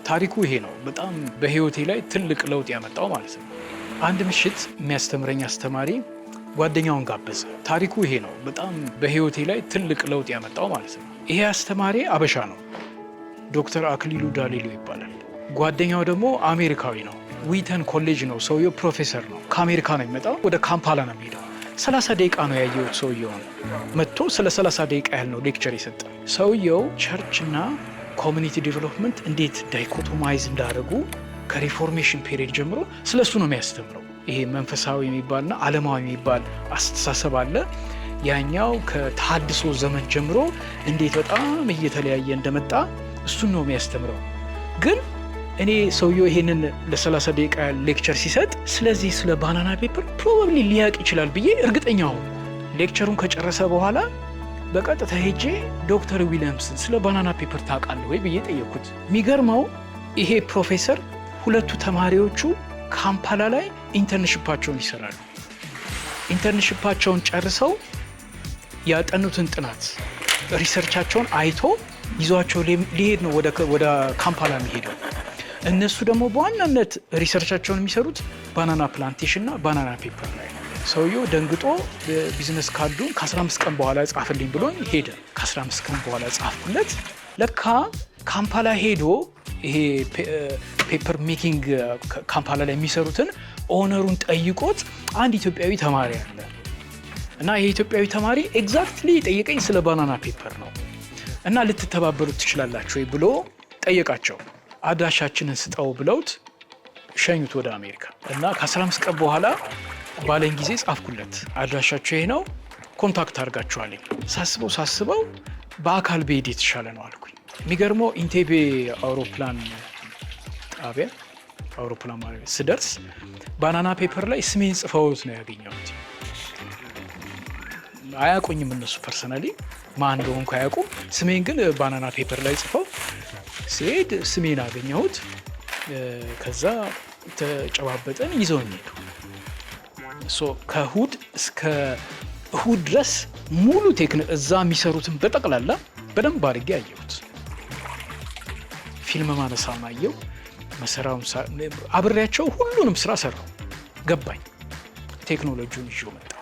ታሪኩ ይሄ ነው። በጣም በህይወቴ ላይ ትልቅ ለውጥ ያመጣው ማለት ነው። አንድ ምሽት የሚያስተምረኝ አስተማሪ ጓደኛውን ጋበዘ። ታሪኩ ይሄ ነው። በጣም በህይወቴ ላይ ትልቅ ለውጥ ያመጣው ማለት ነው። ይሄ አስተማሪ አበሻ ነው። ዶክተር አክሊሉ ዳሌሎ ይባላል። ጓደኛው ደግሞ አሜሪካዊ ነው። ዊተን ኮሌጅ ነው ሰውየው፣ ፕሮፌሰር ነው። ከአሜሪካ ነው የሚመጣው። ወደ ካምፓላ ነው የሚሄደው። 30 ደቂቃ ነው ያየሁት። ሰውየውን መጥቶ ስለ 30 ደቂቃ ያህል ነው ሌክቸር የሰጠ። ሰውየው ቸርችና ኮሚኒቲ ዴቨሎፕመንት እንዴት ዳይኮቶማይዝ እንዳደረጉ ከሪፎርሜሽን ፔሪድ ጀምሮ ስለሱ ነው የሚያስተምረው። ይሄ መንፈሳዊ የሚባልና ዓለማዊ የሚባል አስተሳሰብ አለ። ያኛው ከተሃድሶ ዘመን ጀምሮ እንዴት በጣም እየተለያየ እንደመጣ እሱን ነው የሚያስተምረው። ግን እኔ ሰውየው ይሄንን ለ30 ደቂቃ ሌክቸር ሲሰጥ ስለዚህ ስለ ባናና ፔፐር ፕሮባብሊ ሊያውቅ ይችላል ብዬ እርግጠኛው። ሌክቸሩን ከጨረሰ በኋላ በቀጥታ ሄጄ ዶክተር ዊሊያምስን ስለ ባናና ፔፐር ታውቃለህ ወይ ብዬ ጠየቅኩት። የሚገርመው ይሄ ፕሮፌሰር ሁለቱ ተማሪዎቹ ካምፓላ ላይ ኢንተርንሽፓቸውን ይሰራሉ። ኢንተርንሽፓቸውን ጨርሰው ያጠኑትን ጥናት ሪሰርቻቸውን አይቶ ይዟቸው ሊሄድ ነው ወደ ካምፓላ የሚሄደው። እነሱ ደግሞ በዋናነት ሪሰርቻቸውን የሚሰሩት ባናና ፕላንቴሽን እና ባናና ፔፐር ላይ ነው። ሰውየው ደንግጦ ቢዝነስ ካርዱን ከ15 ቀን በኋላ ጻፍልኝ ብሎኝ ሄደ። ከ15 ቀን በኋላ ጻፍኩለት። ለካ ካምፓላ ሄዶ ይሄ ፔፐር ሜኪንግ ካምፓላ ላይ የሚሰሩትን ኦነሩን ጠይቆት አንድ ኢትዮጵያዊ ተማሪ አለ እና ይሄ ኢትዮጵያዊ ተማሪ ኤግዛክትሊ ጠየቀኝ ስለ ባናና ፔፐር ነው እና ልትተባበሩት ትችላላችሁ ወይ ብሎ ጠየቃቸው። አድራሻችንን ስጠው ብለውት ሸኙት ወደ አሜሪካ እና ከ15 ቀን በኋላ ባለኝ ጊዜ ጻፍኩለት። አድራሻቸው ይሄ ነው፣ ኮንታክት አድርጋችኋለኝ። ሳስበው በአካል ብሄድ የተሻለ ነው አልኩኝ። የሚገርመው ኢንቴቤ አውሮፕላን ጣቢያ አውሮፕላን ማረፊያ ስደርስ ባናና ፔፐር ላይ ስሜን ጽፈውት ነው ያገኘሁት። አያውቁኝም እነሱ ፐርሰናሊ ማን እንደሆንኩ አያውቁም። ስሜን ግን ባናና ፔፐር ላይ ጽፈው ሲሄድ ስሜን አገኘሁት። ከዛ ተጨባበጠን ይዘውኝ ሄዱ። ከእሁድ እስከ እሁድ ድረስ ሙሉ እዛ የሚሰሩትን በጠቅላላ በደንብ አድርጌ አየሁት። ፊልም ማነሳውን አየው፣ መሰራውን አብሬያቸው ሁሉንም ስራ ሰራው። ገባኝ። ቴክኖሎጂውን ይዤው መጣ።